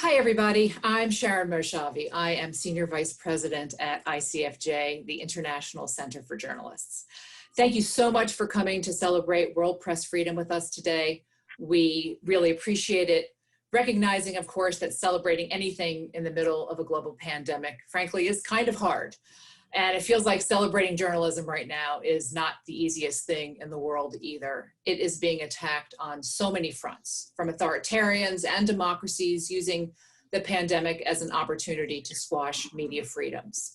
Hi, everybody. I'm Sharon Morshavi. I am Senior Vice President at ICFJ, the International Center for Journalists. Thank you so much for coming to celebrate World Press Freedom with us today. We really appreciate it, recognizing, of course, that celebrating anything in the middle of a global pandemic, frankly, is kind of hard. And it feels like celebrating journalism right now is not the easiest thing in the world either. It is being attacked on so many fronts, from authoritarians and democracies using the pandemic as an opportunity to squash media freedoms.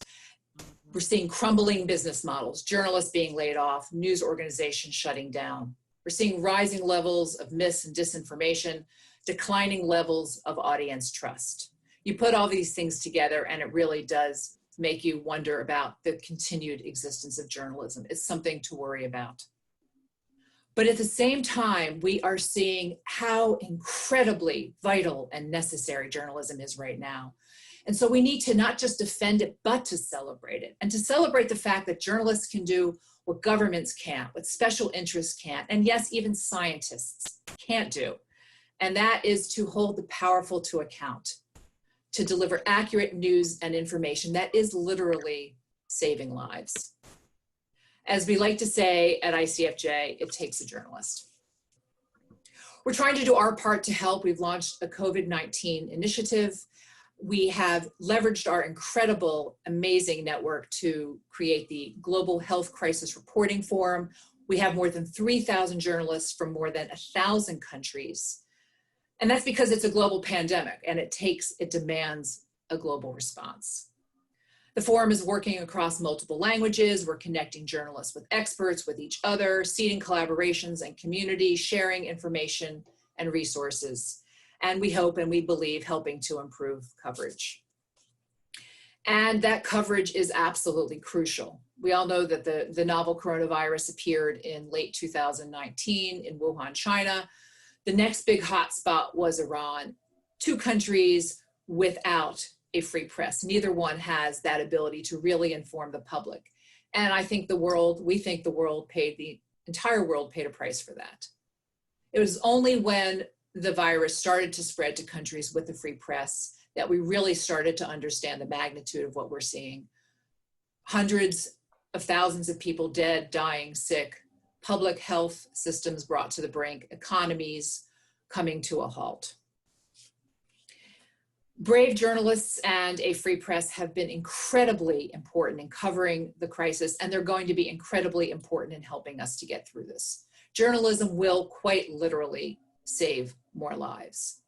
We're seeing crumbling business models, journalists being laid off, news organizations shutting down. We're seeing rising levels of mis and disinformation, declining levels of audience trust. You put all these things together and it really does make you wonder about the continued existence of journalism. It's something to worry about. But at the same time, we are seeing how incredibly vital and necessary journalism is right now. And so we need to not just defend it, but to celebrate it, and to celebrate the fact that journalists can do what governments can't, what special interests can't, and yes, even scientists can't do. And that is to hold the powerful to account, to deliver accurate news and information that is literally saving lives. As we like to say at ICFJ, it takes a journalist. We're trying to do our part to help. We've launched a COVID-19 initiative. We have leveraged our incredible, amazing network to create the Global Health Crisis Reporting Forum. We have more than 3,000 journalists from more than 1,000 countries. And that's because it's a global pandemic and it demands a global response. The forum is working across multiple languages. We're connecting journalists with experts, with each other, seeding collaborations and community, sharing information and resources. And we hope and we believe helping to improve coverage. And that coverage is absolutely crucial. We all know that the novel coronavirus appeared in late 2019 in Wuhan, China. The next big hotspot was Iran, two countries without a free press. Neither one has that ability to really inform the public. And I think we think the entire world paid a price for that. It was only when the virus started to spread to countries with the free press that we really started to understand the magnitude of what we're seeing. Hundreds of thousands of people dead, dying, sick, public health systems brought to the brink, economies coming to a halt. Brave journalists and a free press have been incredibly important in covering the crisis, and they're going to be incredibly important in helping us to get through this. Journalism will quite literally save more lives.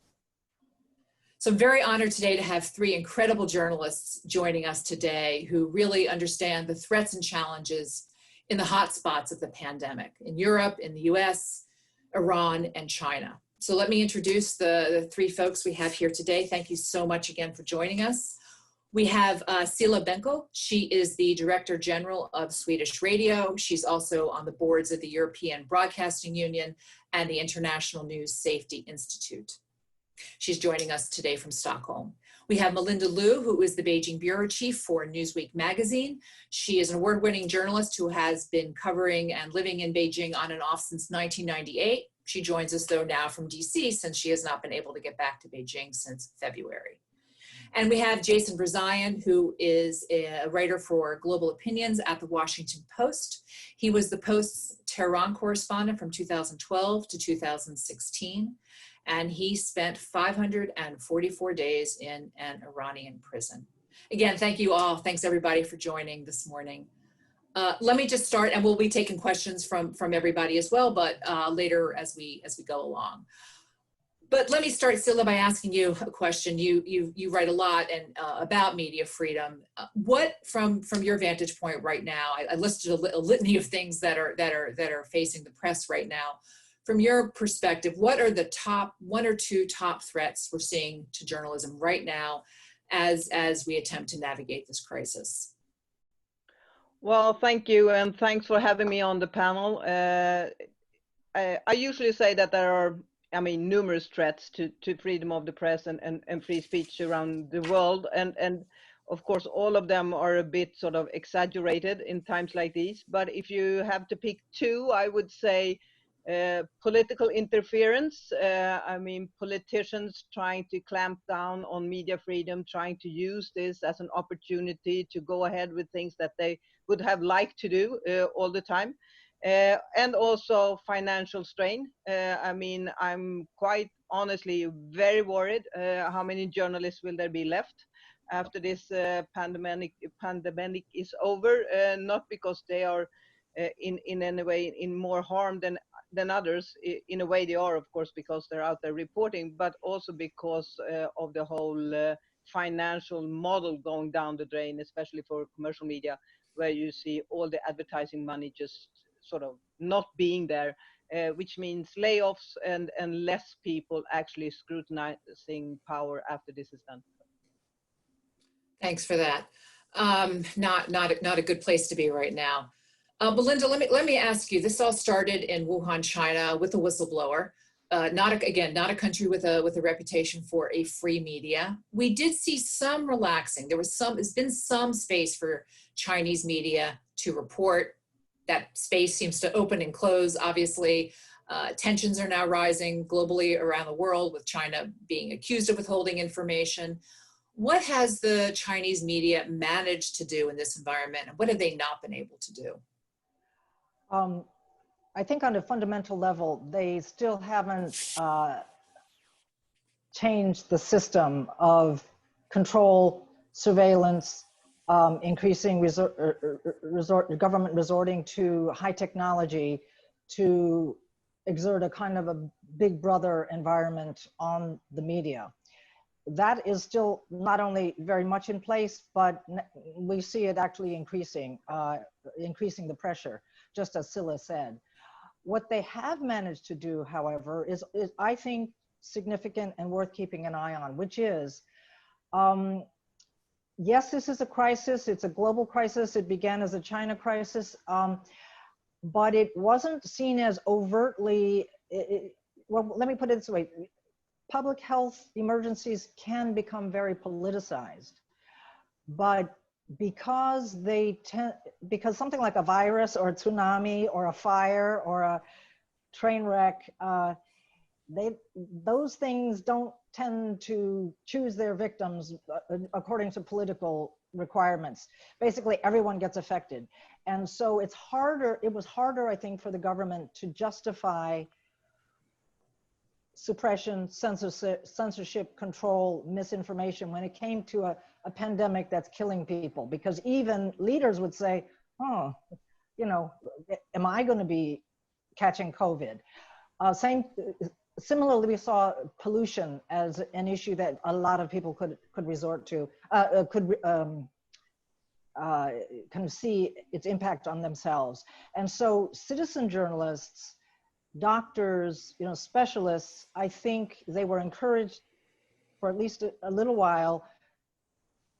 So I'm very honored today to have three incredible journalists joining us today who really understand the threats and challenges in the hot spots of the pandemic, in Europe, in the US, Iran, and China. So let me introduce the three folks we have here today. Thank you so much again for joining us. We have Cilla Benkö. She is the Director General of Swedish Radio. She's also on the boards of the European Broadcasting Union and the International News Safety Institute. She's joining us today from Stockholm. We have Melinda Liu, who is the Beijing Bureau Chief for Newsweek magazine. She is an award-winning journalist who has been covering and living in Beijing on and off since 1998. She joins us, though, now from DC, since she has not been able to get back to Beijing since February. And we have Jason Rezaian, who is a writer for Global Opinions at the Washington Post. He was the Post's Tehran correspondent from 2012 to 2016. And he spent 544 days in an Iranian prison. Again, thank you all. Thanks everybody for joining this morning. Let me just start, and we'll be taking questions from everybody as well, but later as we go along. But let me start, Cilla, by asking you a question. You write a lot about media freedom. What, from your vantage point right now, I listed a litany of things that are facing the press right now. From your perspective, what are the top one or two top threats we're seeing to journalism right now as we attempt to navigate this crisis? Well, thank you, and thanks for having me on the panel. I usually say that there are, numerous threats to freedom of the press and free speech around the world, and of course all of them are a bit sort of exaggerated in times like these. But if you have to pick two, I would say Political interference, I mean, politicians trying to clamp down on media freedom, trying to use this as an opportunity to go ahead with things that they would have liked to do all the time. And also financial strain. I mean, I'm quite honestly very worried how many journalists will there be left after this pandemic is over, not because they are in any way in more harm than others. In a way they are, of course, because they're out there reporting, but also because of the whole financial model going down the drain, especially for commercial media, where you see all the advertising money just sort of not being there, which means layoffs and less people actually scrutinizing power after this is done. Thanks for that. Not a good place to be right now. Melinda, let me ask you. This all started in Wuhan, China, with a whistleblower. Not a country with a reputation for a free media. We did see some relaxing. There's been some space for Chinese media to report. That space seems to open and close. Obviously, tensions are now rising globally around the world, with China being accused of withholding information. What has the Chinese media managed to do in this environment, and what have they not been able to do? I think on a fundamental level, they still haven't changed the system of control, surveillance, increasing government resorting to high technology to exert a kind of a big brother environment on the media. That is still not only very much in place, but we see it actually increasing the pressure, just as Cilla said. What they have managed to do, however, is I think significant and worth keeping an eye on, which is, yes, this is a crisis. It's a global crisis. It began as a China crisis, but it wasn't seen as overtly, well, let me put it this way. Public health emergencies can become very politicized, but because something like a virus or a tsunami or a fire or a train wreck, those things don't tend to choose their victims according to political requirements. Basically, everyone gets affected. And so it was harder, I think, for the government to justify suppression, censorship, control, misinformation when it came to a pandemic that's killing people. Because even leaders would say, oh, you know, am I going to be catching COVID? Similarly, we saw pollution as an issue that a lot of people could resort to, kind of see its impact on themselves. And so citizen journalists, doctors, you know, specialists, I think they were encouraged for at least a little while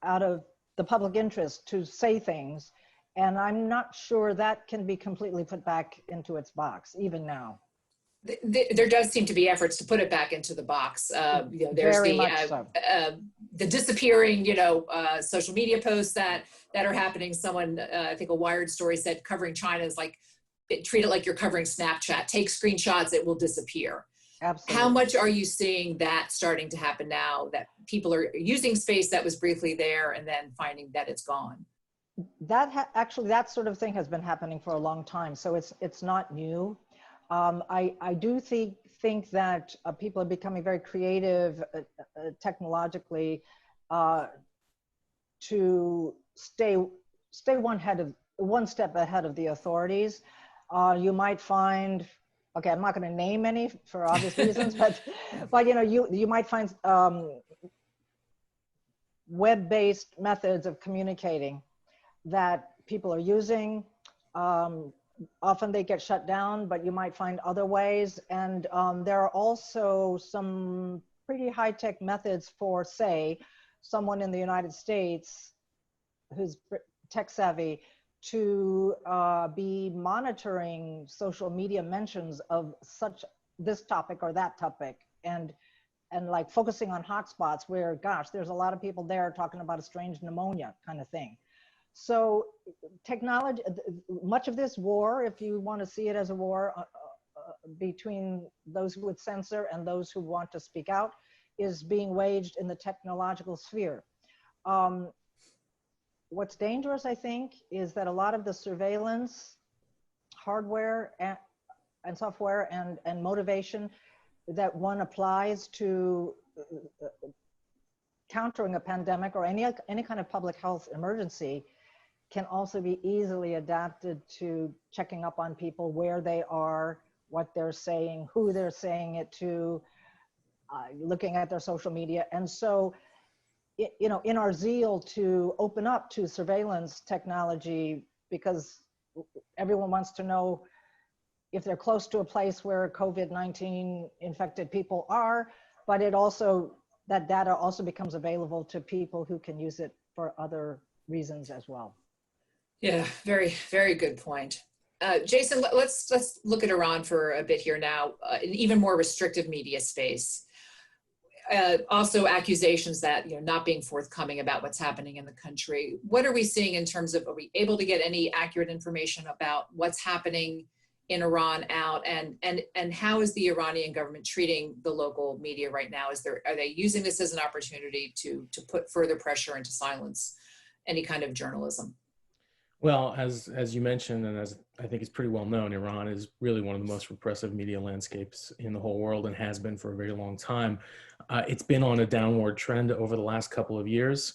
out of the public interest to say things. And I'm not sure that can be completely put back into its box, even now. There does seem to be efforts to put it back into the box. You know, there's the disappearing, you know, social media posts that are happening. Someone, I think a Wired story said, covering China is like, treat it like you're covering Snapchat. Take screenshots, it will disappear. Absolutely. How much are you seeing that starting to happen now, that people are using space that was briefly there and then finding that it's gone? Actually, that sort of thing has been happening for a long time, so it's not new. I do think that people are becoming very creative technologically to stay one step ahead of the authorities. You might find, okay, I'm not going to name any for obvious reasons, but you know, you might find web-based methods of communicating that people are using. Often they get shut down, but you might find other ways. And there are also some pretty high-tech methods for, say, someone in the United States who's tech savvy to be monitoring social media mentions of this topic or that topic, and like focusing on hotspots where, gosh, there's a lot of people there talking about a strange pneumonia kind of thing. So technology, much of this war, if you want to see it as a war, between those who would censor and those who want to speak out is being waged in the technological sphere. What's dangerous, I think, is that a lot of the surveillance hardware and software and motivation that one applies to countering a pandemic or any kind of public health emergency can also be easily adapted to checking up on people, where they are, what they're saying, who they're saying it to, looking at their social media. And so, you know, in our zeal to open up to surveillance technology, because everyone wants to know if they're close to a place where COVID-19 infected people are, but it also, that data also becomes available to people who can use it for other reasons as well. Yeah, very, very good point. Jason, let's look at Iran for a bit here now, an even more restrictive media space. Also accusations that, you know, not being forthcoming about what's happening in the country. What are we seeing in terms of, are we able to get any accurate information about what's happening in Iran out, and how is the Iranian government treating the local media right now? Are they using this as an opportunity to put further pressure and to silence any kind of journalism? Well, as you mentioned, and as I think is pretty well known, Iran is really one of the most repressive media landscapes in the whole world, and has been for a very long time. It's been on a downward trend over the last couple of years.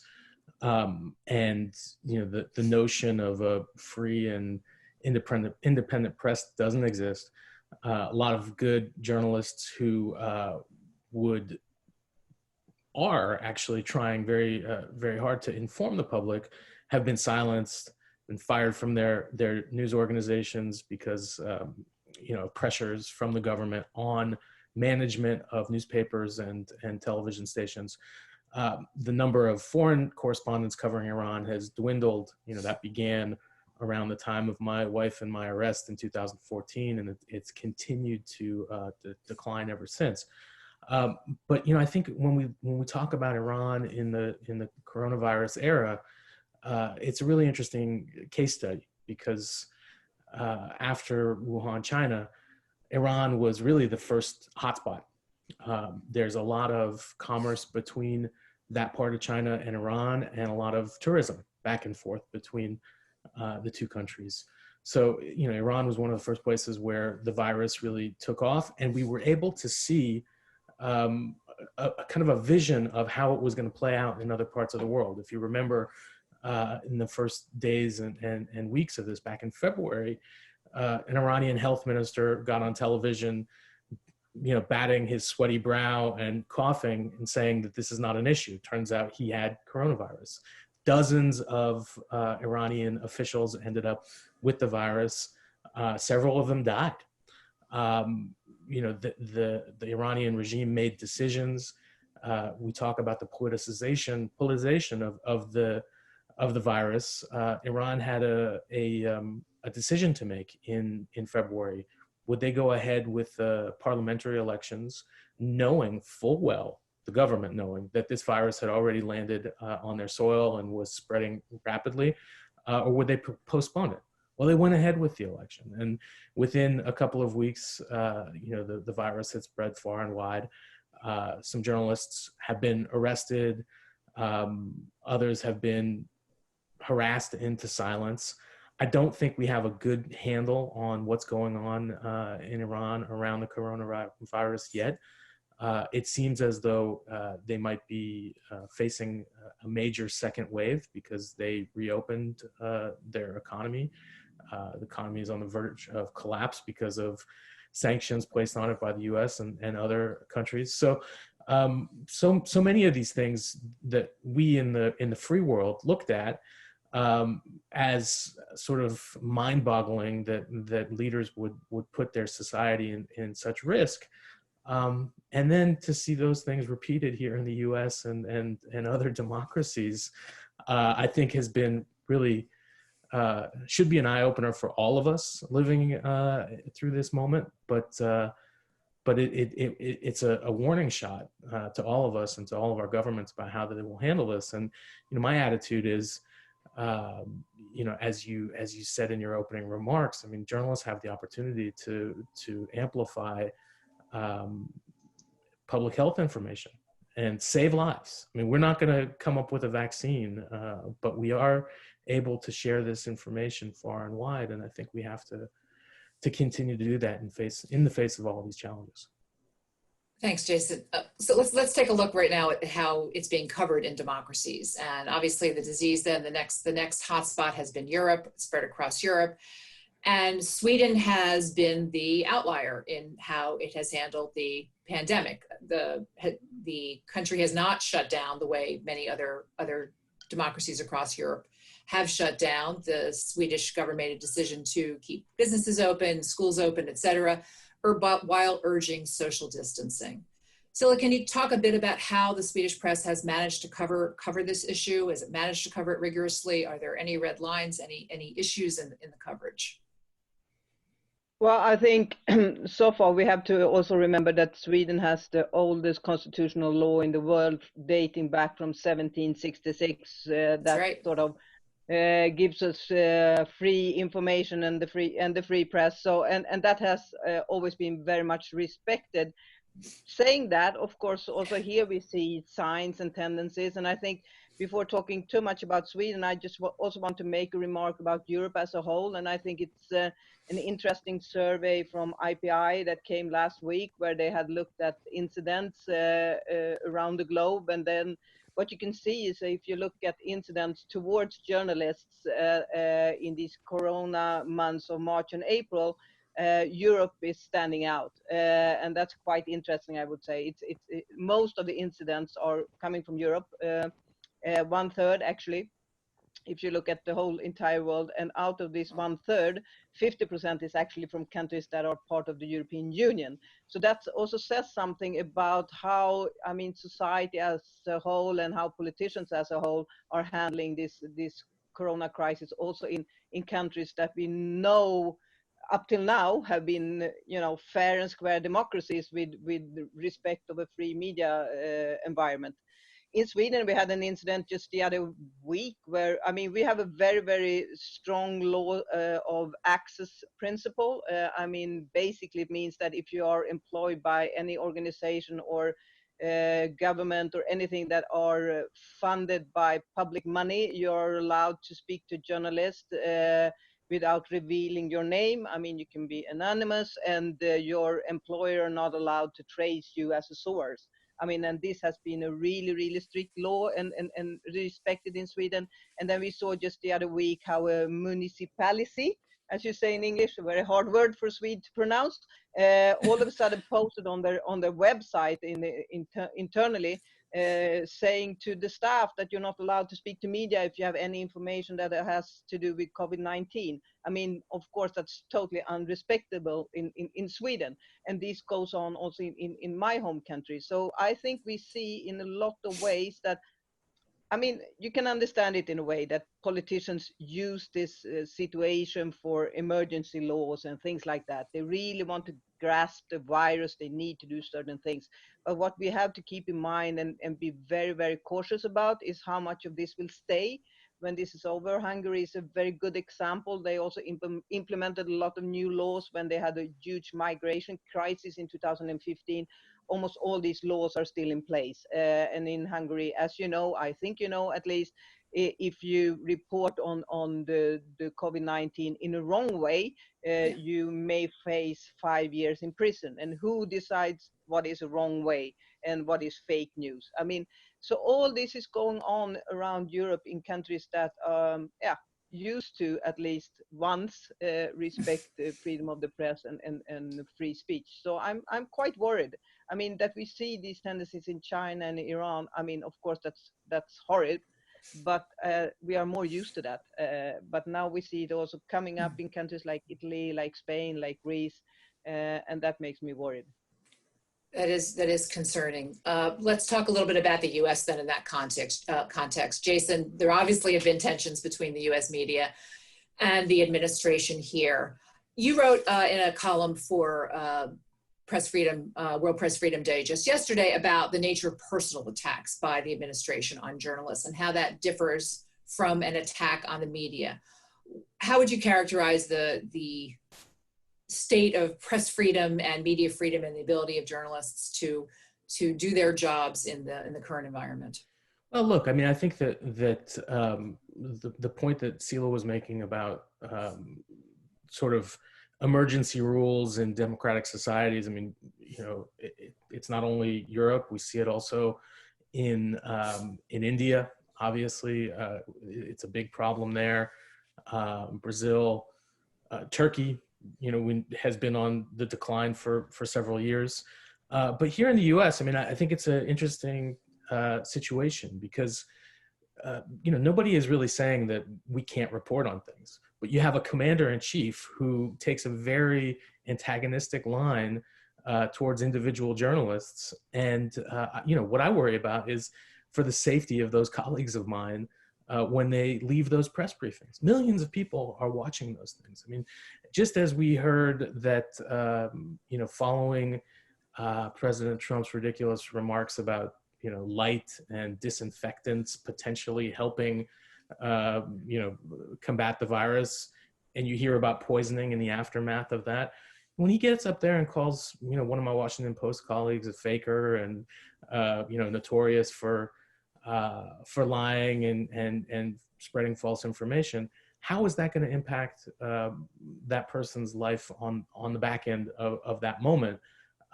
And you know, the notion of a free and independent press doesn't exist. A lot of good journalists who are actually trying very hard to inform the public have been silenced and fired from their news organizations because you know, pressures from the government on management of newspapers and television stations. The number of foreign correspondents covering Iran has dwindled. You know, that began around the time of my wife and my arrest in 2014, and it's continued to decline ever since. But you know, I think when we talk about Iran in the coronavirus era, it's a really interesting case study, because after Wuhan, China, Iran was really the first hotspot. There's a lot of commerce between that part of China and Iran, and a lot of tourism back and forth between the two countries. So, you know, Iran was one of the first places where the virus really took off, and we were able to see a kind of a vision of how it was going to play out in other parts of the world. If you remember, in the first days and weeks of this, back in February, an Iranian health minister got on television, you know, batting his sweaty brow and coughing and saying that this is not an issue. Turns out he had coronavirus. Dozens of Iranian officials ended up with the virus. Several of them died. You know, the Iranian regime made decisions. We talk about the politicization of the virus. Iran had a decision to make in February. Would they go ahead with parliamentary elections, knowing full well, the government knowing that this virus had already landed on their soil and was spreading rapidly, or would they postpone it? Well, they went ahead with the election, and within a couple of weeks, you know, the virus had spread far and wide. Some journalists have been arrested. Others have been harassed into silence. I don't think we have a good handle on what's going on in Iran around the coronavirus yet. It seems as though they might be facing a major second wave because they reopened their economy. The economy is on the verge of collapse because of sanctions placed on it by the U.S. and other countries. So many of these things that we in the free world looked at as sort of mind-boggling that leaders would put their society in such risk. And then to see those things repeated here in the U.S. and other democracies, I think has been really, should be an eye-opener for all of us living through this moment. But it's a warning shot to all of us and to all of our governments about how they will handle this. And you know, my attitude is, you know, as you said in your opening remarks, I mean, journalists have the opportunity to amplify public health information and save lives. I mean, we're not going to come up with a vaccine, but we are able to share this information far and wide, and I think we have to continue to do that in the face of all of these challenges. Thanks, Jason. So let's take a look right now at how it's being covered in democracies. And obviously the disease then, the next hotspot has been Europe, spread across Europe. And Sweden has been the outlier in how it has handled the pandemic. The country has not shut down the way many other democracies across Europe have shut down. The Swedish government made a decision to keep businesses open, schools open, et cetera, while urging social distancing. Cilla, can you talk a bit about how the Swedish press has managed to cover this issue? Has it managed to cover it rigorously? Are there any red lines, any issues in the coverage? Well, I think so far we have to also remember that Sweden has the oldest constitutional law in the world, dating back from 1766. That right. Sort of gives us free information and the free press. So and that has always been very much respected. Saying that, of course, also here we see signs and tendencies, and I think before talking too much about Sweden, I just also want to make a remark about Europe as a whole, and I think it's an interesting survey from IPI that came last week, where they had looked at incidents around the globe, and then what you can see is if you look at incidents towards journalists in these corona months of March and April, Europe is standing out, and that's quite interesting, I would say. Most of the incidents are coming from Europe, 1/3 actually, if you look at the whole entire world, and out of this 1/3, 50% is actually from countries that are part of the European Union. So that also says something about how, I mean, society as a whole and how politicians as a whole are handling this corona crisis, also in countries that we know up till now have been, you know, fair and square democracies with respect of a free media environment. In Sweden, we had an incident just the other week where, I mean, we have a very, very strong law of access principle. I mean, basically it means that if you are employed by any organization or government or anything that are funded by public money, you're allowed to speak to journalists without revealing your name. I mean, you can be anonymous, and your employer are not allowed to trace you as a source. I mean, and this has been a really, really strict law and respected in Sweden. And then we saw just the other week how a municipality, as you say in English, a very hard word for Swede to pronounce, all of a sudden posted on their website internally, saying to the staff that you're not allowed to speak to media if you have any information that has to do with COVID-19. I mean, of course, that's totally unrespectable in Sweden. And this goes on also in my home country. So I think we see in a lot of ways that, I mean, you can understand it in a way that politicians use this situation for emergency laws and things like that. They really want to grasp the virus. They need to do certain things. But what we have to keep in mind and be very, very cautious about is how much of this will stay when this is over. Hungary is a very good example. They also implemented a lot of new laws when they had a huge migration crisis in 2015. Almost all these laws are still in place. And in Hungary, as you know, I think you know at least, if you report on the COVID-19 in a wrong way, you may face 5 years in prison. And who decides what is a wrong way and what is fake news? I mean, so all this is going on around Europe in countries that, used to at least once respect the freedom of the press and free speech. So I'm quite worried. I mean, that we see these tendencies in China and Iran. I mean, of course, that's horrid, but we are more used to that. But now we see it also coming up in countries like Italy, like Spain, like Greece, and that makes me worried. That is concerning. Let's talk a little bit about the U.S. then in that context. Jason, there obviously have been tensions between the U.S. media and the administration here. You wrote in a column for Press Freedom, World Press Freedom Day just yesterday about the nature of personal attacks by the administration on journalists and how that differs from an attack on the media. How would you characterize the state of press freedom and media freedom and the ability of journalists to do their jobs in the current environment? Well, look, I mean, I think that the point that Cilla was making about sort of emergency rules in democratic societies, I mean, you know, it's not only Europe. We see it also in India. Obviously, it's a big problem there. Brazil, Turkey, you know, has been on the decline for several years. But here in the U.S., I mean, I think it's an interesting situation because, you know, nobody is really saying that we can't report on things, but you have a commander-in-chief who takes a very antagonistic line towards individual journalists. And, you know, what I worry about is for the safety of those colleagues of mine when they leave those press briefings. Millions of people are watching those things. I mean, just as we heard that, you know, following President Trump's ridiculous remarks about, you know, light and disinfectants potentially helping, you know, combat the virus, and you hear about poisoning in the aftermath of that. When he gets up there and calls, you know, one of my Washington Post colleagues a faker and, you know, notorious for lying and spreading false information, how is that going to impact that person's life on the back end of that moment?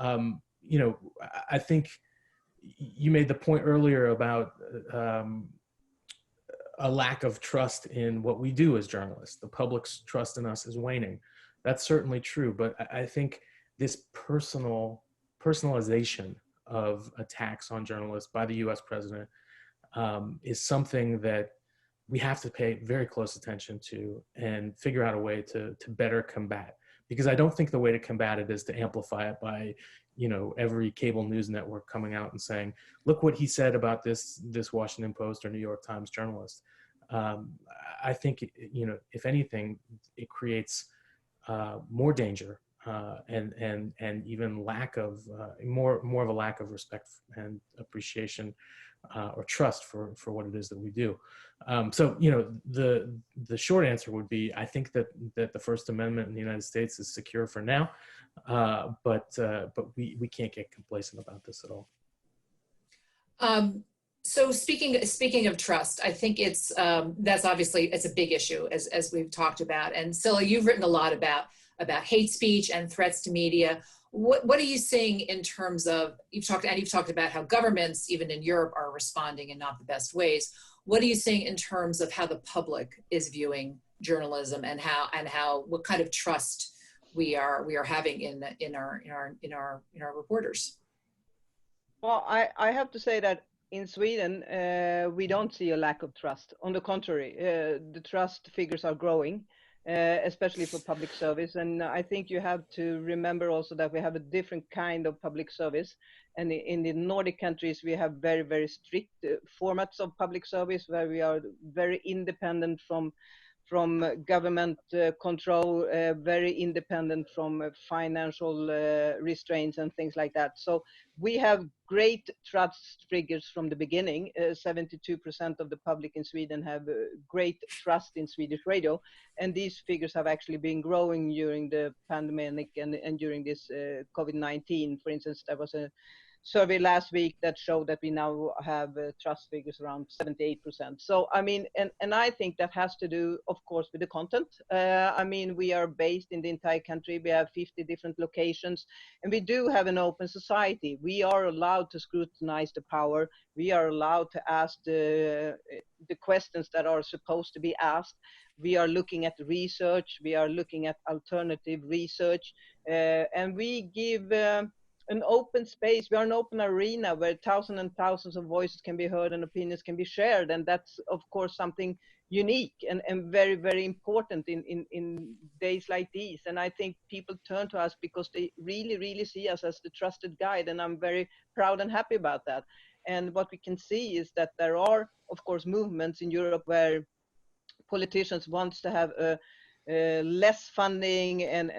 You know, I think you made the point earlier about a lack of trust in what we do as journalists. The public's trust in us is waning. That's certainly true, but I think this personalization of attacks on journalists by the US president is something that we have to pay very close attention to and figure out a way to better combat. Because I don't think the way to combat it is to amplify it by, you know, every cable news network coming out and saying, look what he said about this Washington Post or New York Times journalist. I think, you know, if anything, it creates more danger and even lack of more of a lack of respect and appreciation or trust for what it is that we do. So, you know, the short answer would be, I think that the First Amendment in the United States is secure for now, but we can't get complacent about this at all. So speaking of trust, I think it's that's obviously it's a big issue as we've talked about. And Cilla, you've written a lot about hate speech and threats to media. What are you seeing in terms of, you've talked about how governments, even in Europe, are responding in not the best ways. What are you seeing in terms of how the public is viewing journalism and what kind of trust we are having in our reporters? Well, I have to say that in Sweden, we don't see a lack of trust. On the contrary, the trust figures are growing. Especially for public service. And I think you have to remember also that we have a different kind of public service. And in the Nordic countries, we have very, very strict formats of public service where we are very independent from government control, very independent from financial restraints and things like that. So we have great trust figures from the beginning. 72% of the public in Sweden have great trust in Swedish radio. And these figures have actually been growing during the pandemic and during this COVID-19. For instance, there was a survey last week that showed that we now have trust figures around 78%. So, I mean, and I think that has to do, of course, with the content. I mean, we are based in the entire country. We have 50 different locations, and we do have an open society. We are allowed to scrutinize the power. We are allowed to ask the questions that are supposed to be asked. We are looking at research. We are looking at alternative research, and we give an open space. We are an open arena where thousands and thousands of voices can be heard and opinions can be shared. And that's, of course, something unique and very, very important in days like these. And I think people turn to us because they really, really see us as the trusted guide. And I'm very proud and happy about that. And what we can see is that there are, of course, movements in Europe where politicians want to have less funding and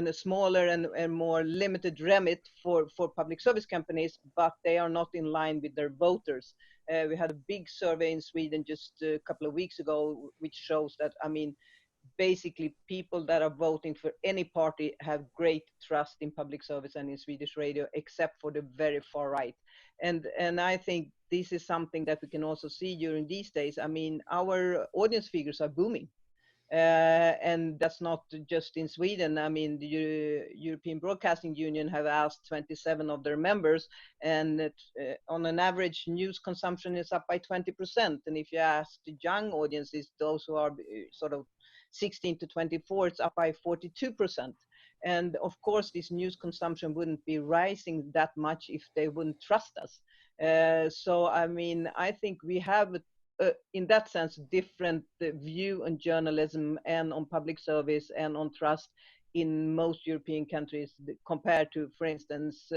a smaller and more limited remit for public service companies, but they are not in line with their voters. We had a big survey in Sweden just a couple of weeks ago, which shows that, I mean, basically people that are voting for any party have great trust in public service and in Swedish radio, except for the very far right. And I think this is something that we can also see during these days. I mean, our audience figures are booming. And that's not just in Sweden. I mean, the European Broadcasting Union have asked 27 of their members, and on an average, news consumption is up by 20%. And if you ask the young audiences, those who are sort of 16 to 24, it's up by 42%. And of course, this news consumption wouldn't be rising that much if they wouldn't trust us. So, I mean, I think we have in that sense, different view on journalism and on public service and on trust in most European countries compared to, for instance,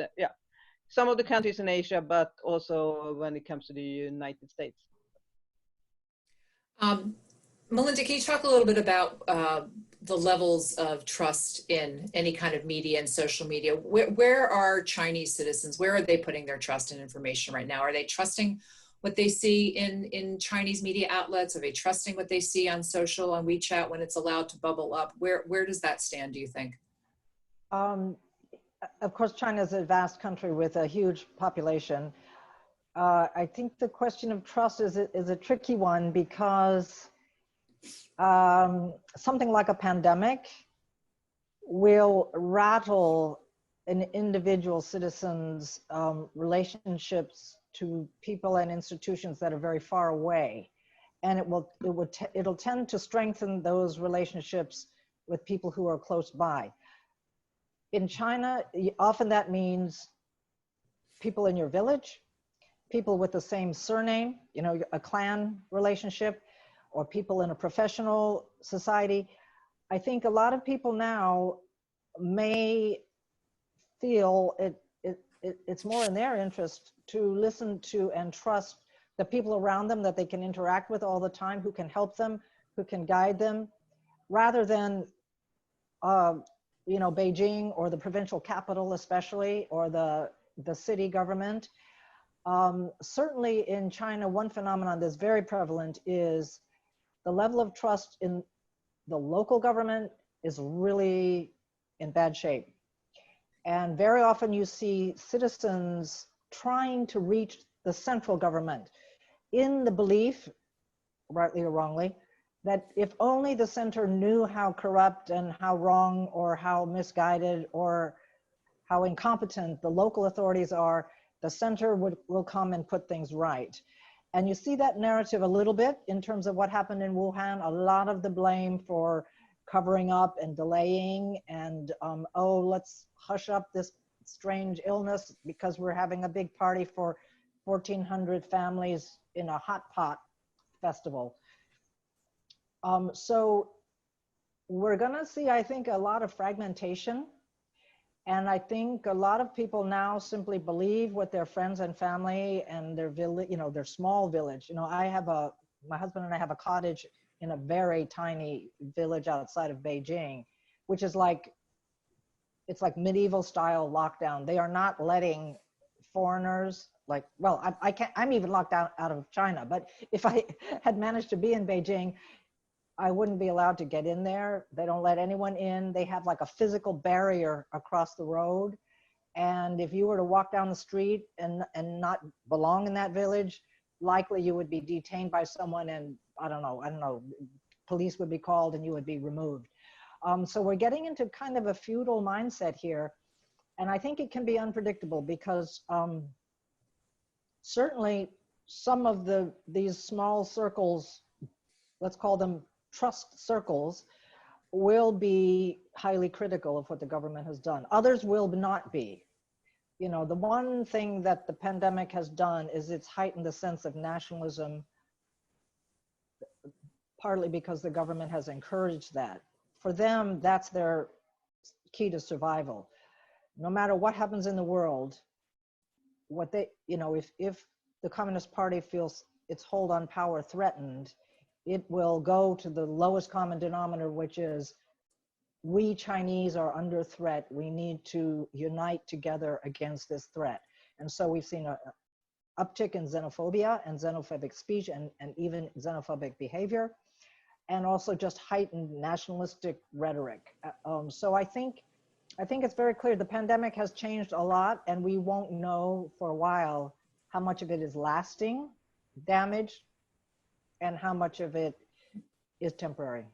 some of the countries in Asia, but also when it comes to the United States. Melinda, can you talk a little bit about the levels of trust in any kind of media and social media? Where are Chinese citizens? Where are they putting their trust in information right now? Are they trusting what they see in Chinese media outlets? Are they trusting what they see on social, on WeChat when it's allowed to bubble up? Where does that stand, do you think? Of course, China is a vast country with a huge population. I think the question of trust is a tricky one because something like a pandemic will rattle an individual citizen's relationships to people and institutions that are very far away, and it'll tend to strengthen those relationships with people who are close by. In China, often that means people in your village, people with the same surname, you know, a clan relationship, or people in a professional society. I think a lot of people now may feel it's more in their interest to listen to and trust the people around them that they can interact with all the time, who can help them, who can guide them, rather than, you know, Beijing or the provincial capital especially, or the city government. Certainly in China, one phenomenon that's very prevalent is the level of trust in the local government is really in bad shape. And very often you see citizens trying to reach the central government in the belief, rightly or wrongly, that if only the center knew how corrupt and how wrong or how misguided or how incompetent the local authorities are, the center will come and put things right. And you see that narrative a little bit in terms of what happened in Wuhan. A lot of the blame for covering up and delaying and, oh, let's hush up this strange illness because we're having a big party for 1,400 families in a hot pot festival. So we're gonna see, I think, a lot of fragmentation. And I think a lot of people now simply believe what their friends and family and their village, you know, their small village. You know, my husband and I have a cottage in a very tiny village outside of Beijing, which is like, it's like medieval style lockdown. They are not letting foreigners, like, well, I can't, I'm even locked out of China, but if I had managed to be in Beijing, I wouldn't be allowed to get in there. They don't let anyone in. They have like a physical barrier across the road. And if you were to walk down the street and not belong in that village, likely you would be detained by someone and I don't know, police would be called and you would be removed. So we're getting into kind of a feudal mindset here. And I think it can be unpredictable because certainly some of these small circles, let's call them trust circles, will be highly critical of what the government has done. Others will not be. You know, the one thing that the pandemic has done is it's heightened the sense of nationalism, partly because the government has encouraged that. For them, that's their key to survival. No matter what happens in the world, what they, you know, if the Communist Party feels its hold on power threatened, it will go to the lowest common denominator, which is we Chinese are under threat. We need to unite together against this threat. And so we've seen an uptick in xenophobia and xenophobic speech and even xenophobic behavior, and also just heightened nationalistic rhetoric. So I think it's very clear the pandemic has changed a lot, and we won't know for a while how much of it is lasting damage and how much of it is temporary.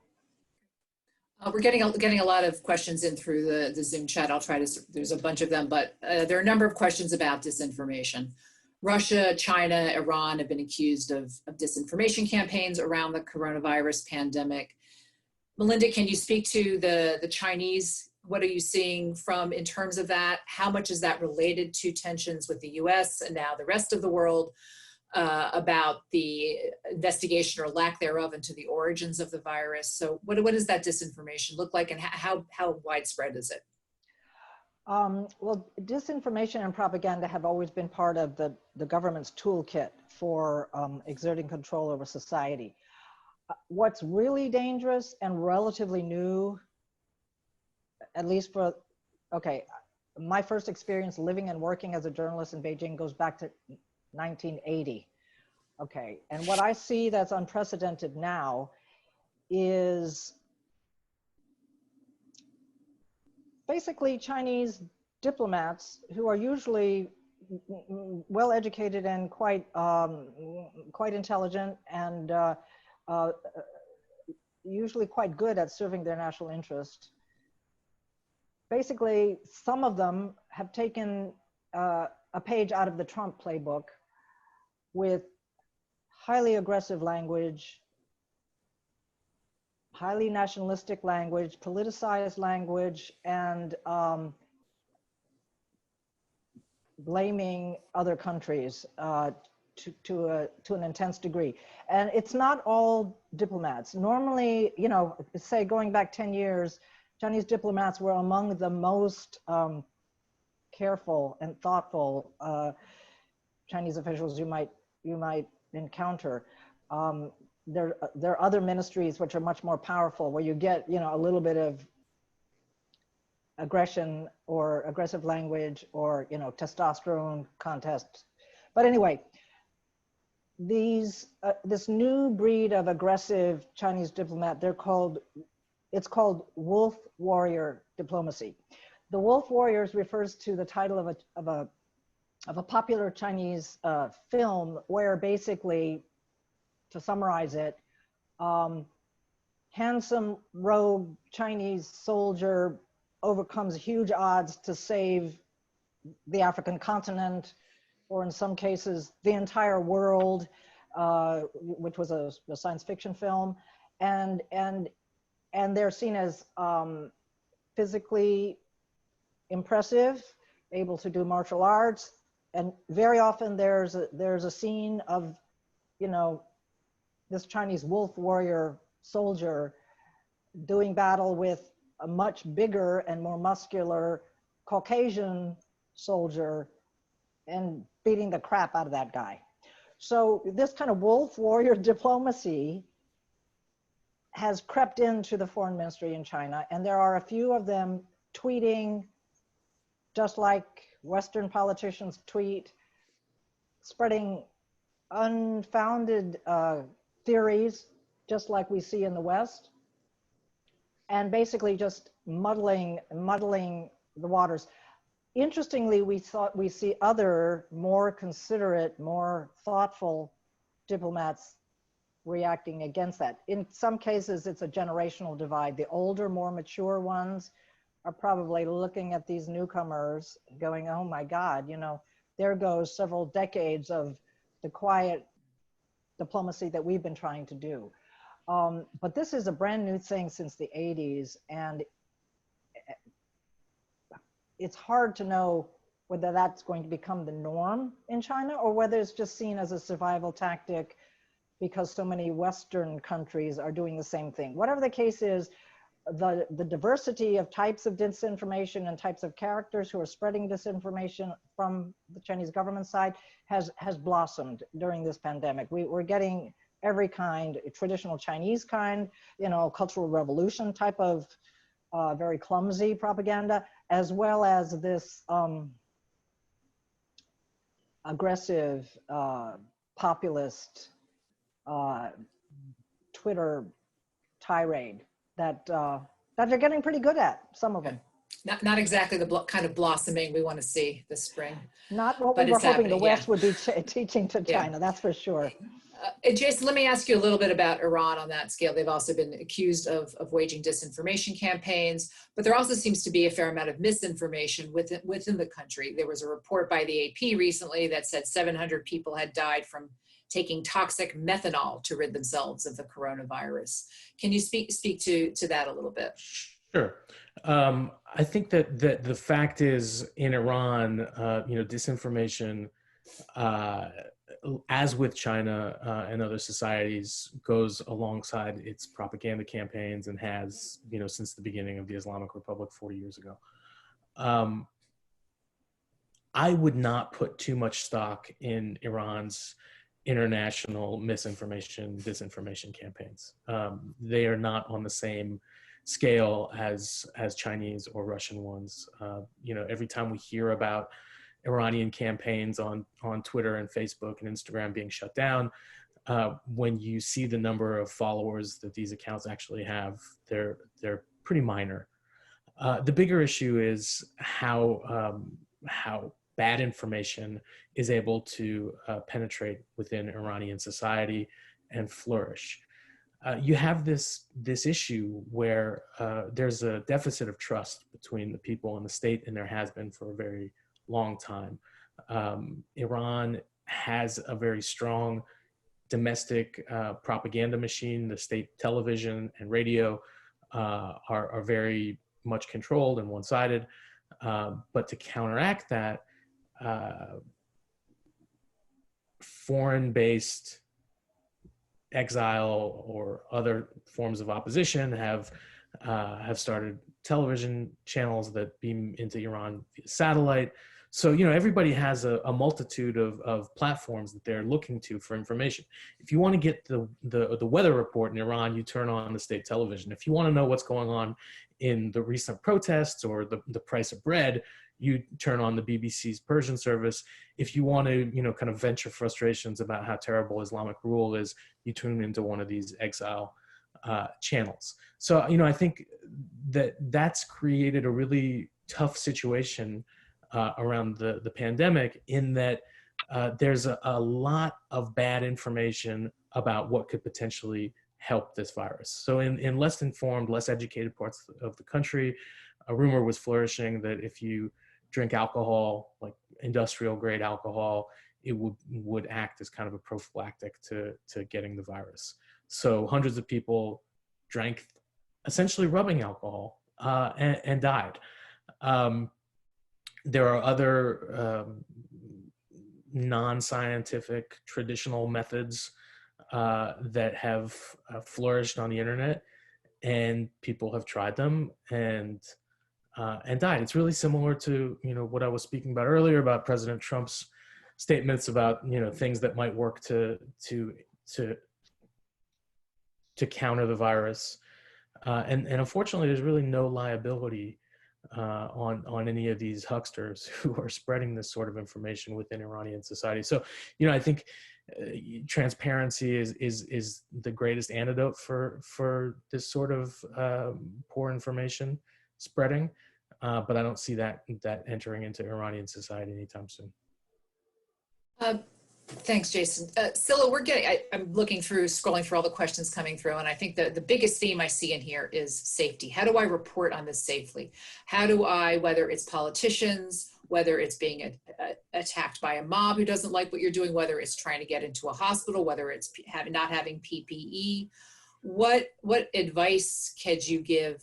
We're getting a lot of questions in through the Zoom chat. I'll try to, there's a bunch of them, but there are a number of questions about disinformation. Russia, China, Iran have been accused of disinformation campaigns around the coronavirus pandemic. Melinda, can you speak to the Chinese? What are you seeing in terms of that? How much is that related to tensions with the US and now the rest of the world about the investigation or lack thereof into the origins of the virus? So what does that disinformation look like, and how widespread is it? Well, disinformation and propaganda have always been part of the government's toolkit for exerting control over society. What's really dangerous and relatively new, at least my first experience living and working as a journalist in Beijing goes back to 1980. Okay, and what I see that's unprecedented now is basically Chinese diplomats who are usually well educated and quite intelligent and usually quite good at serving their national interest. Basically, some of them have taken a page out of the Trump playbook with highly aggressive language, highly nationalistic language, politicized language, and blaming other countries to an intense degree. And it's not all diplomats. Normally, you know, say going back 10 years, Chinese diplomats were among the most careful and thoughtful Chinese officials you might encounter. There are other ministries which are much more powerful, where you get, you know, a little bit of aggression or aggressive language or, you know, testosterone contests. But anyway, this new breed of aggressive Chinese diplomat, it's called wolf warrior diplomacy. The wolf warriors refers to the title of a popular Chinese film, where basically, to summarize it, handsome rogue Chinese soldier overcomes huge odds to save the African continent, or in some cases, the entire world, which was a science fiction film. And they're seen as physically impressive, able to do martial arts. And very often there's a scene of, you know, this Chinese wolf warrior soldier doing battle with a much bigger and more muscular Caucasian soldier and beating the crap out of that guy. So this kind of wolf warrior diplomacy has crept into the foreign ministry in China, and there are a few of them tweeting just like Western politicians tweet, spreading unfounded theories, just like we see in the West, and basically just muddling the waters. Interestingly, we see other more considerate, more thoughtful diplomats reacting against that. In some cases, it's a generational divide. The older, more mature ones are probably looking at these newcomers going, oh my God, you know, there goes several decades of the quiet diplomacy that we've been trying to do. But this is a brand new thing since the 80s, and it's hard to know whether that's going to become the norm in China or whether it's just seen as a survival tactic because so many Western countries are doing the same thing. Whatever the case is, the diversity of types of disinformation and types of characters who are spreading disinformation from the Chinese government side has blossomed during this pandemic. We're getting every kind, traditional Chinese kind, you know, Cultural Revolution type of very clumsy propaganda, as well as this aggressive populist Twitter tirade that they're getting pretty good at, some of them. Not exactly the kind of blossoming we want to see this spring. Not what But we were it's hoping the happening, West would be teaching to Yeah. China, that's for sure. Jason, let me ask you a little bit about Iran on that scale. They've also been accused of waging disinformation campaigns, but there also seems to be a fair amount of misinformation within the country. There was a report by the AP recently that said 700 people had died from taking toxic methanol to rid themselves of the coronavirus. Can you speak to that a little bit? Sure. I think that the fact is in Iran, you know, disinformation, as with China and other societies, goes alongside its propaganda campaigns and has, you know, since the beginning of the Islamic Republic 40 years ago. I would not put too much stock in Iran's international misinformation, disinformation campaigns. They are not on the same scale as Chinese or Russian ones. You know, every time we hear about Iranian campaigns on Twitter and Facebook and Instagram being shut down, when you see the number of followers that these accounts actually have, they're pretty minor. The bigger issue is how bad information is able to penetrate within Iranian society and flourish. You have this issue where there's a deficit of trust between the people and the state, and there has been for a very long time. Iran has a very strong domestic propaganda machine. The state television and radio are very much controlled and one-sided. But to counteract that, foreign-based exile or other forms of opposition have started television channels that beam into Iran via satellite. So, you know, everybody has a multitude of platforms that they're looking to for information. If you want to get the weather report in Iran, you turn on the state television. If you want to know what's going on in the recent protests or the price of bread, you turn on the BBC's Persian service. If you want to, you know, kind of venture frustrations about how terrible Islamic rule is, you tune into one of these exile channels. So, you know, I think that's created a really tough situation around the pandemic, in that there's a lot of bad information about what could potentially help this virus. So in less informed, less educated parts of the country, a rumor was flourishing that if you drink alcohol, like industrial grade alcohol, it would act as kind of a prophylactic to getting the virus. So hundreds of people drank essentially rubbing alcohol and died. There are other non-scientific traditional methods that have flourished on the internet, and people have tried them and died. It's really similar to, you know, what I was speaking about earlier about President Trump's statements about, you know, things that might work to counter the virus, and unfortunately, there's really no liability on any of these hucksters who are spreading this sort of information within Iranian society. So, you know, I think transparency is the greatest antidote for this sort of poor information spreading, but I don't see that entering into Iranian society anytime soon. Thanks, Jason. Cilla, I'm scrolling through all the questions coming through, and I think the biggest theme I see in here is safety. How do I report on this safely? How do I, whether it's politicians, whether it's being attacked by a mob who doesn't like what you're doing, whether it's trying to get into a hospital, whether it's not having PPE, what advice could you give,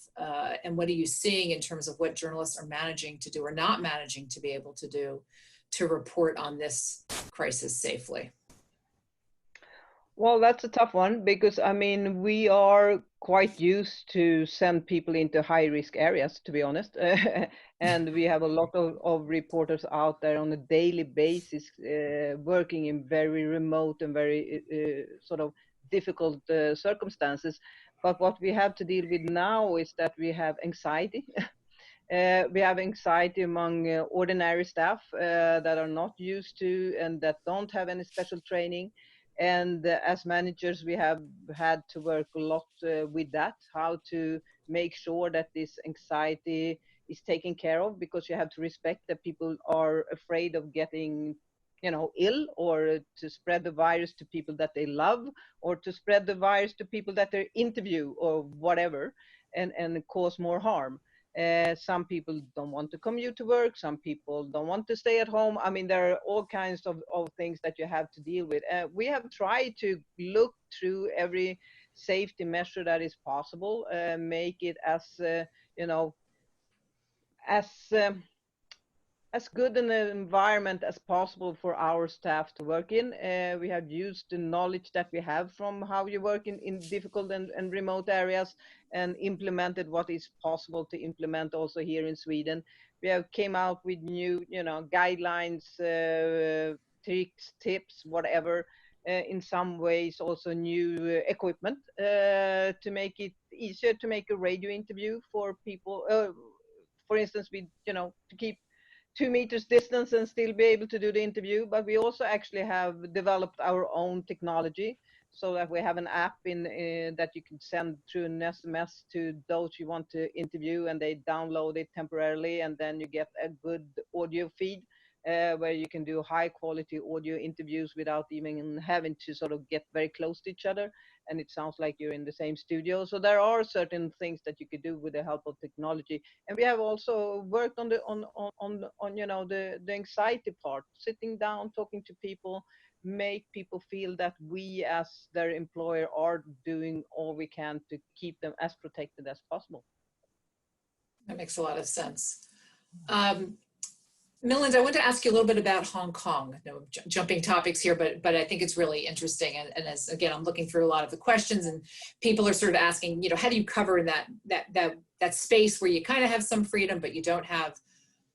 and what are you seeing in terms of what journalists are managing to do or not managing to be able to do to report on this crisis safely? Well, that's a tough one, because I mean, we are quite used to send people into high risk areas, to be honest. And we have a lot of reporters out there on a daily basis, working in very remote and very sort of difficult circumstances. But what we have to deal with now is that we have anxiety. We have anxiety among ordinary staff that are not used to and that don't have any special training. And as managers, we have had to work a lot with that, how to make sure that this anxiety is taken care of, because you have to respect that people are afraid of getting, ill, or to spread the virus to people that they love, or to spread the virus to people that they interview or whatever, and cause more harm. Some people don't want to commute to work. Some people don't want to stay at home. I mean, there are all kinds of things that you have to deal with. We have tried to look through every safety measure that is possible, make it as good an environment as possible for our staff to work in. We have used the knowledge that we have from how you work in difficult and remote areas, and implemented what is possible to implement also here in Sweden. We have came out with new, guidelines, tricks, tips, whatever. In some ways, also new equipment to make it easier to make a radio interview for people. For instance, to keep 2 meters distance and still be able to do the interview. But we also actually have developed our own technology, so that we have an app that you can send through an SMS to those you want to interview, and they download it temporarily, and then you get a good audio feed where you can do high quality audio interviews without even having to sort of get very close to each other, and it sounds like you're in the same studio. So there are certain things that you could do with the help of technology. And we have also worked on the anxiety part, sitting down, talking to people, make people feel that we as their employer are doing all we can to keep them as protected as possible. That makes a lot of sense. Melinda, I want to ask you a little bit about Hong Kong. Jumping topics here, but I think it's really interesting. And as again, I'm looking through a lot of the questions, and people are sort of asking, how do you cover that space where you kind of have some freedom, but you don't have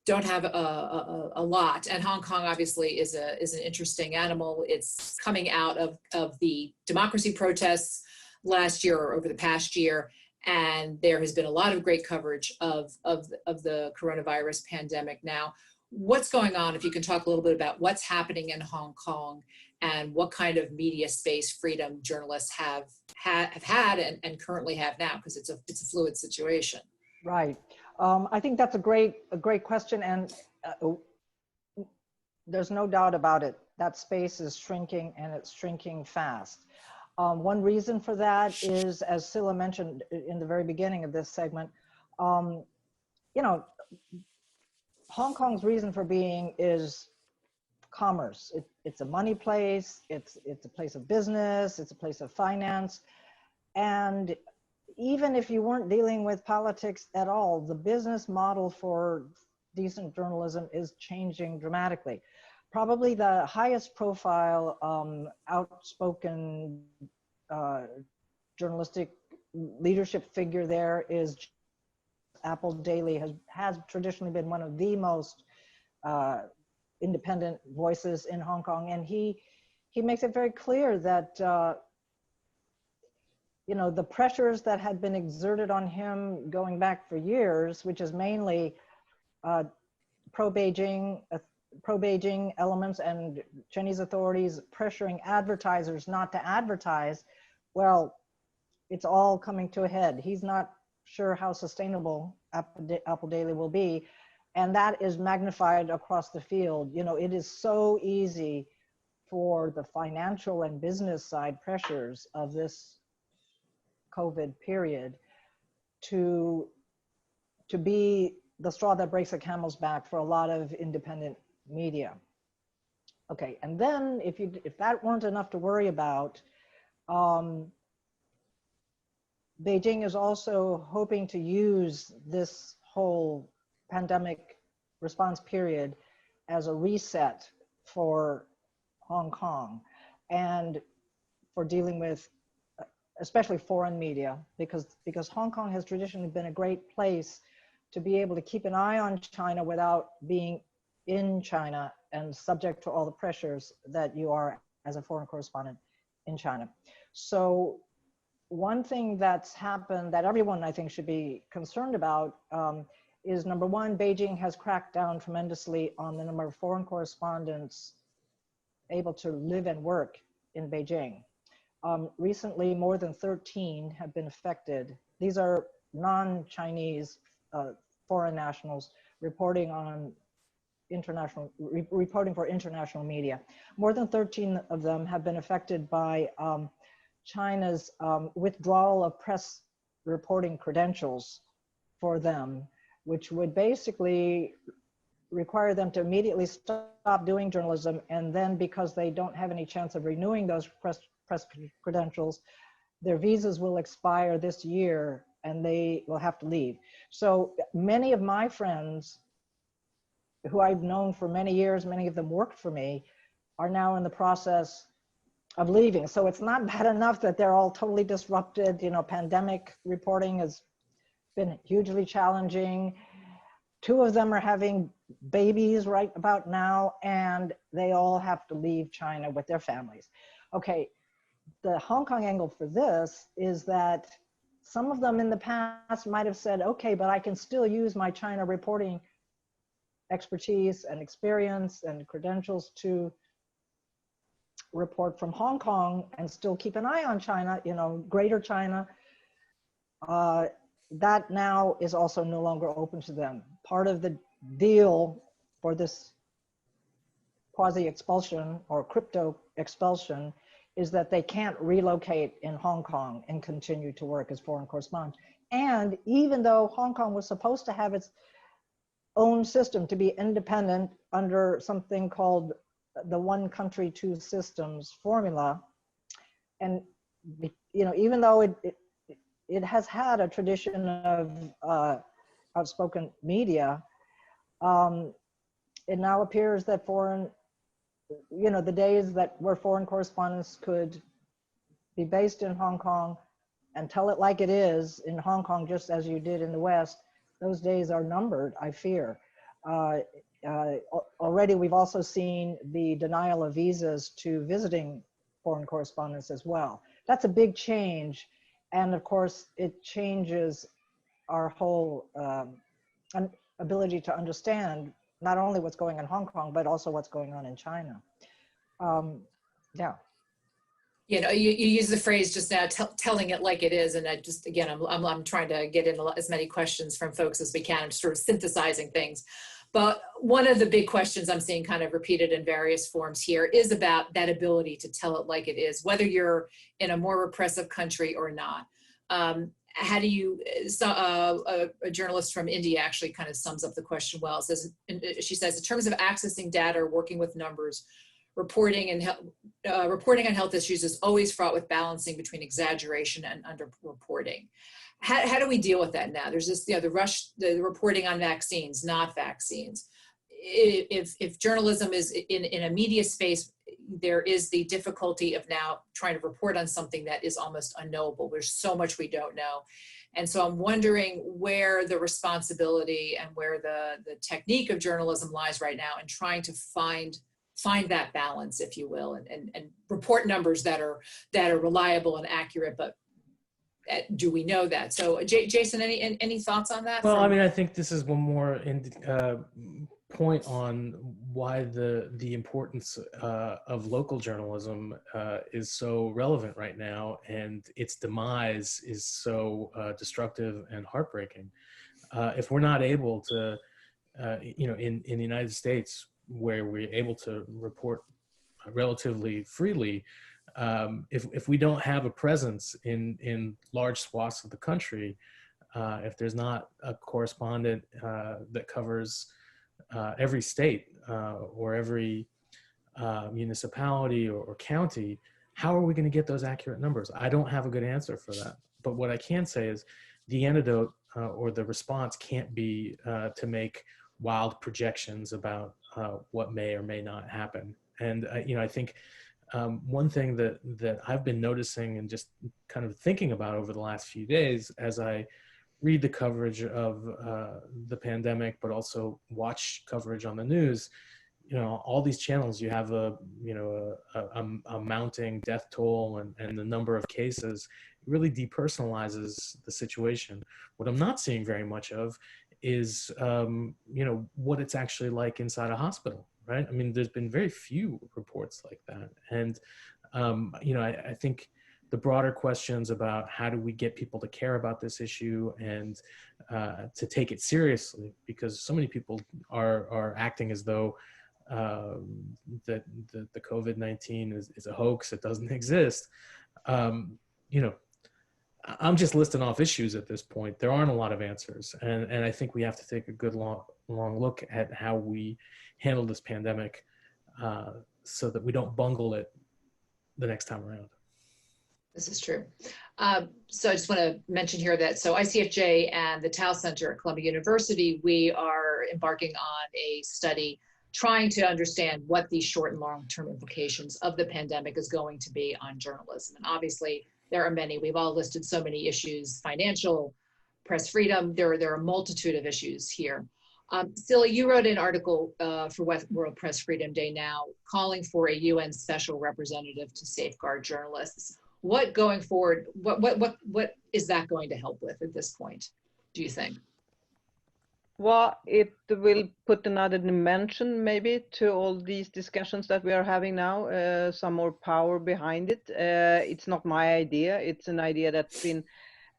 a lot. And Hong Kong obviously is an interesting animal. It's coming out of the democracy protests last year, or over the past year. And there has been a lot of great coverage of the coronavirus pandemic now. What's going on, if you can talk a little bit about what's happening in Hong Kong and what kind of media space freedom journalists have had and currently have now, because it's a fluid situation. Right. I think that's a great question, and there's no doubt about it. That space is shrinking, and it's shrinking fast. One reason for that is, as Cilla mentioned in the very beginning of this segment, Hong Kong's reason for being is commerce. It's a money place. It's a place of business. It's a place of finance, and even if you weren't dealing with politics at all, the business model for decent journalism is changing dramatically. Probably the highest profile outspoken journalistic leadership figure there is Apple Daily, has traditionally been one of the most independent voices in Hong Kong, and he makes it very clear that the pressures that had been exerted on him going back for years, which is mainly pro-Beijing elements and Chinese authorities pressuring advertisers not to advertise, well, it's all coming to a head. He's not sure how sustainable Apple Daily will be, and that is magnified across the field. It is so easy for the financial and business side pressures of this COVID period to be the straw that breaks the camel's back for a lot of independent media. Okay, and then if that weren't enough to worry about, Beijing is also hoping to use this whole pandemic response period as a reset for Hong Kong and for dealing with especially foreign media, because Hong Kong has traditionally been a great place to be able to keep an eye on China without being in China and subject to all the pressures that you are as a foreign correspondent in China. So one thing that's happened that everyone I think should be concerned about is, number one, Beijing has cracked down tremendously on the number of foreign correspondents able to live and work in Beijing. Recently, more than 13 have been affected. These are non-Chinese foreign nationals reporting on reporting for international media. More than 13 of them have been affected by China's withdrawal of press reporting credentials for them, which would basically require them to immediately stop doing journalism, and then because they don't have any chance of renewing those press credentials, their visas will expire this year and they will have to leave. So many of my friends who I've known for many years, many of them worked for me, are now in the process of leaving. So it's not bad enough that they're all totally disrupted. You know, pandemic reporting has been hugely challenging. 2 of them are having babies right about now, and they all have to leave China with their families. Okay, the Hong Kong angle for this is that some of them in the past might have said, okay, but I can still use my China reporting expertise and experience and credentials to report from Hong Kong and still keep an eye on China, you know, Greater China. That now is also no longer open to them. Part of the deal for this quasi-expulsion or crypto expulsion is that they can't relocate in Hong Kong and continue to work as foreign correspondents. And even though Hong Kong was supposed to have its own system to be independent under something called the one country, two systems formula, and you know, even though it has had a tradition of outspoken media, it now appears that the days where foreign correspondents could be based in Hong Kong and tell it like it is in Hong Kong, just as you did in the West, those days are numbered, I fear. Already we've also seen the denial of visas to visiting foreign correspondents as well. That's a big change. And of course, it changes our whole ability to understand not only what's going on in Hong Kong, but also what's going on in China. Yeah. You know, you use the phrase just now, telling it like it is, and I just, again, I'm trying to get in as many questions from folks as we can. I'm sort of synthesizing things. But one of the big questions I'm seeing kind of repeated in various forms here is about that ability to tell it like it is, whether you're in a more repressive country or not. How do you, a journalist from India actually kind of sums up the question well. She says, in terms of accessing data or working with numbers, reporting on health issues is always fraught with balancing between exaggeration and underreporting. How do we deal with that now? There's this, the reporting on vaccines, not vaccines. If journalism is in a media space, there is the difficulty of now trying to report on something that is almost unknowable. There's so much we don't know. And so I'm wondering where the responsibility and where the technique of journalism lies right now in trying to find that balance, if you will, and report numbers that are reliable and accurate, but do we know that? So Jason, any thoughts on that? Well, I mean, I think this is one more point on why the importance of local journalism is so relevant right now, and its demise is so destructive and heartbreaking. If we're not able to, in the United States, where we're able to report relatively freely, if we don't have a presence in large swaths of the country, if there's not a correspondent that covers every state or every municipality or county, how are we going to get those accurate numbers? I don't have a good answer for that. But what I can say is the antidote or the response can't be to make wild projections about what may or may not happen. And I think one thing that I've been noticing and just kind of thinking about over the last few days as I read the coverage of the pandemic, but also watch coverage on the news, all these channels, you have a mounting death toll and the number of cases. It really depersonalizes the situation. What I'm not seeing very much of is, what it's actually like inside a hospital, right? I mean, there's been very few reports like that. And, I think the broader questions about how do we get people to care about this issue and to take it seriously, because so many people are acting as though that the COVID-19 is a hoax, it doesn't exist. I'm just listing off issues at this point. There aren't a lot of answers. And I think we have to take a good long look at how we handle this pandemic so that we don't bungle it the next time around. This is true. So I just want to mention here that ICFJ and the Tao Center at Columbia University, we are embarking on a study trying to understand what the short and long-term implications of the pandemic is going to be on journalism. And obviously, there are many. We've all listed so many issues: financial, press freedom. There are a multitude of issues here. Cilla, you wrote an article for World Press Freedom Day now, calling for a UN special representative to safeguard journalists. What going forward? What is that going to help with at this point, do you think? Well, it will put another dimension maybe to all these discussions that we are having now, some more power behind it. It's not my idea. It's an idea that's been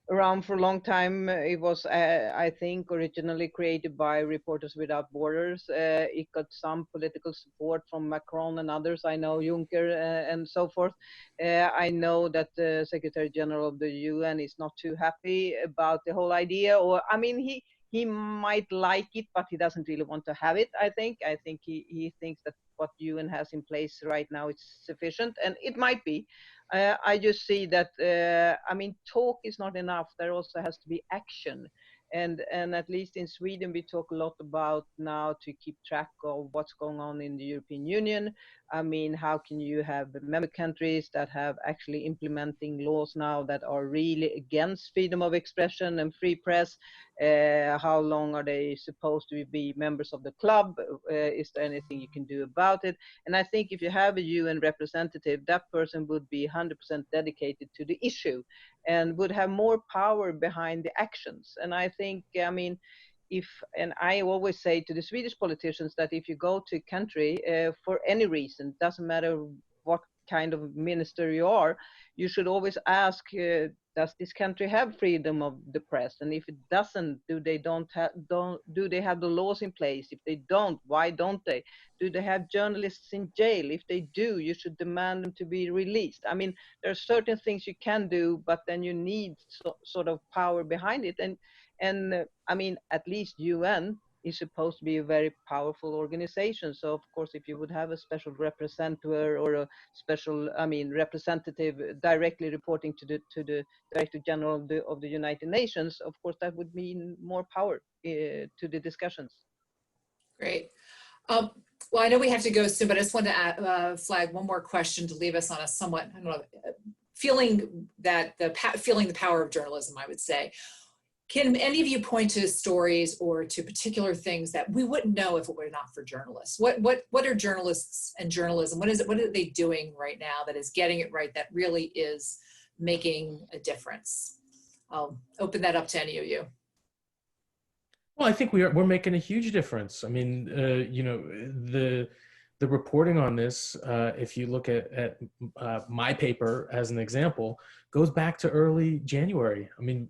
around for a long time. It was, I think, originally created by Reporters Without Borders. It got some political support from Macron and others. I know Juncker and so forth. I know that the Secretary General of the UN is not too happy about the whole idea. Or, I mean, he might like it, but he doesn't really want to have it, I think. I think he thinks that what UN has in place right now is sufficient, and it might be. I just see that, talk is not enough. There also has to be action. And at least in Sweden, we talk a lot about now to keep track of what's going on in the European Union. I mean, how can you have member countries that have actually implementing laws now that are really against freedom of expression and free press? How long are they supposed to be members of the club? Is there anything you can do about it? And I think if you have a UN representative, that person would be 100% dedicated to the issue and would have more power behind the actions. And I think, and I always say to the Swedish politicians that if you go to a country for any reason, doesn't matter what kind of minister you are, you should always ask, does this country have freedom of the press? And if it doesn't, do they have the laws in place? If they don't, why don't they? Do they have journalists in jail? If they do, you should demand them to be released. I mean, there are certain things you can do, but then you need sort of power behind it. And at least UN is supposed to be a very powerful organization. So of course, if you would have a special representative or a special, representative directly reporting to the Director General of the United Nations, of course, that would mean more power to the discussions. Great. Well, I know we have to go soon, but I just wanted to flag one more question to leave us on a somewhat, feeling the power of journalism, I would say. Can any of you point to stories or to particular things that we wouldn't know if it were not for journalists? What are journalists and journalism? What are they doing right now that is getting it right, that really is making a difference? I'll open that up to any of you. Well, I think we're making a huge difference. I mean, the reporting on this, if you look at my paper as an example, goes back to early January. I mean,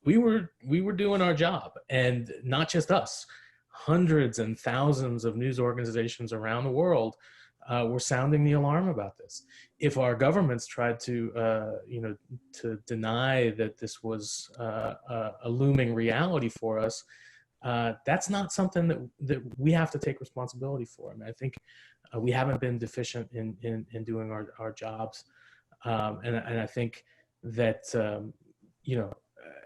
we were doing our job, and not just us. Hundreds and thousands of news organizations around the world were sounding the alarm about this. If our governments tried to deny that this was a looming reality for us, that's not something that we have to take responsibility for. I mean, I think we haven't been deficient in doing our jobs, and I think that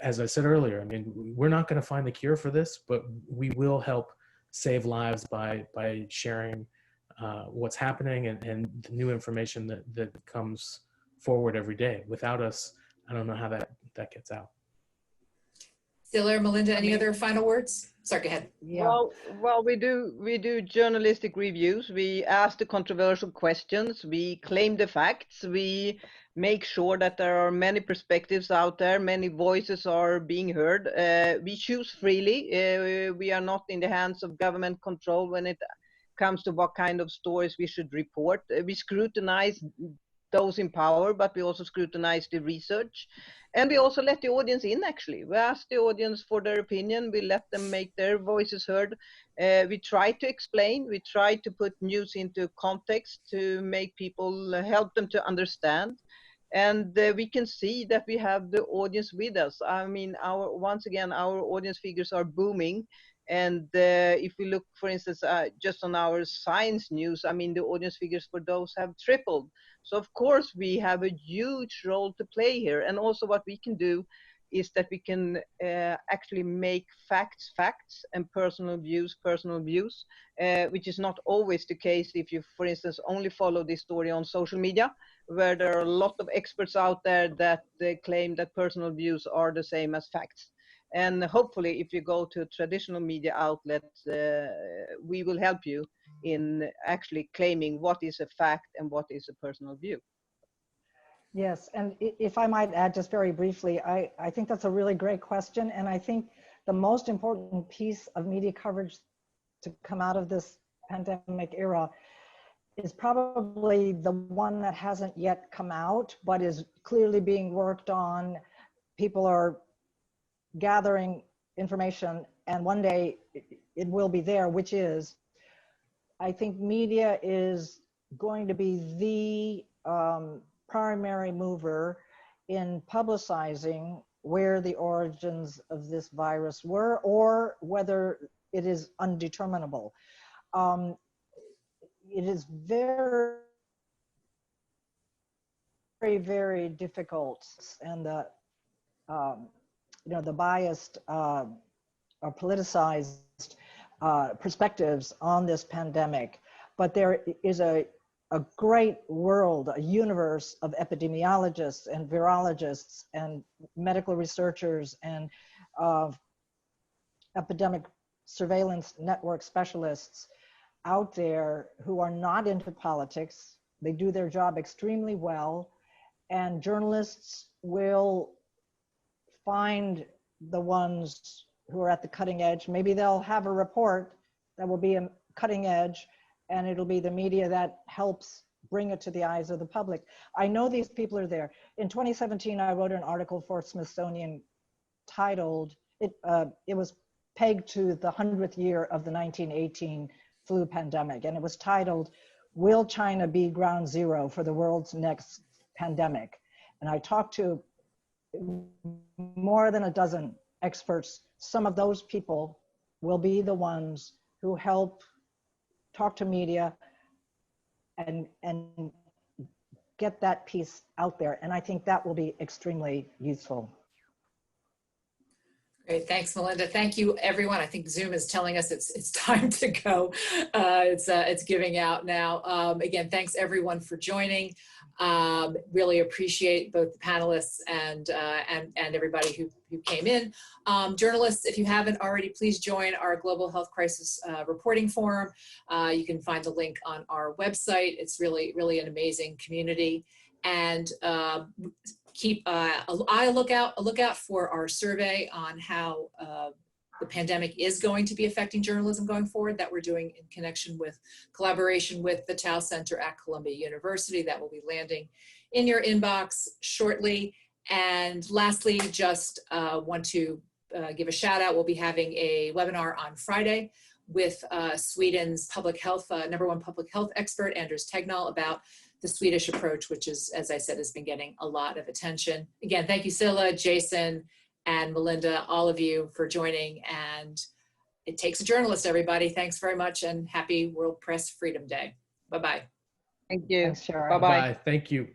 as I said earlier, I mean, we're not going to find the cure for this, but we will help save lives by sharing what's happening and the new information that comes forward every day. Without us, I don't know how that gets out. Cilla or Melinda, any other final words? Sorry, go ahead. Yeah. Well, we do journalistic reviews. We ask the controversial questions. We claim the facts. We make sure that there are many perspectives out there. Many voices are being heard. We choose freely. We are not in the hands of government control when it comes to what kind of stories we should report. We scrutinize those in power, but we also scrutinize the research. And we also let the audience in, actually. We ask the audience for their opinion. We let them make their voices heard. We try to explain. We try to put news into context to make people, help them to understand. And we can see that we have the audience with us. I mean, once again, our audience figures are booming. And if we look, for instance, just on our science news, I mean, the audience figures for those have tripled. So of course we have a huge role to play here. And also what we can do is that we can actually make facts and personal views, which is not always the case if you, for instance, only follow this story on social media, where there are a lot of experts out there that claim that personal views are the same as facts. And hopefully, if you go to traditional media outlets, we will help you in actually claiming what is a fact and what is a personal view. Yes, and if I might add just very briefly, I think that's a really great question. And I think the most important piece of media coverage to come out of this pandemic era is probably the one that hasn't yet come out, but is clearly being worked on. People are gathering information, and one day it will be there, which is, I think media is going to be the primary mover in publicizing where the origins of this virus were, or whether it is undeterminable. It is very, very, very difficult, and the the biased or politicized perspectives on this pandemic, but there is a great world, a universe of epidemiologists and virologists and medical researchers and epidemic surveillance network specialists out there who are not into politics. They do their job extremely well, and journalists will find the ones who are at the cutting edge. Maybe they'll have a report that will be a cutting edge, and it'll be the media that helps bring it to the eyes of the public. I know these people are there. In 2017, I wrote an article for Smithsonian titled, it was pegged to the 100th year of the 1918 flu pandemic, and it was titled, "Will China be ground zero for the world's next pandemic?" And I talked to more than a dozen experts. Some of those people will be the ones who help talk to media and get that piece out there. And I think that will be extremely useful. Great, thanks, Melinda. Thank you, everyone. I think Zoom is telling us it's time to go. It's giving out now. Again, thanks everyone for joining. Really appreciate both the panelists and everybody who came in. Journalists, if you haven't already, please join our Global Health Crisis Reporting Forum. You can find the link on our website. It's really an amazing community. And keep a lookout for our survey on how the pandemic is going to be affecting journalism going forward, that we're doing in collaboration with the Tao Center at Columbia University. That will be landing in your inbox shortly. And lastly, just want to give a shout out. We'll be having a webinar on Friday with Sweden's public health, #1 public health expert, Anders Tegnell, about the Swedish approach, which is, as I said, has been getting a lot of attention. Again, thank you, Cilla, Jason, and Melinda, all of you for joining. And it takes a journalist, everybody. Thanks very much, and happy World Press Freedom Day. Bye-bye. Thank you. Thanks, Sharon. Bye-bye. Bye. Thank you.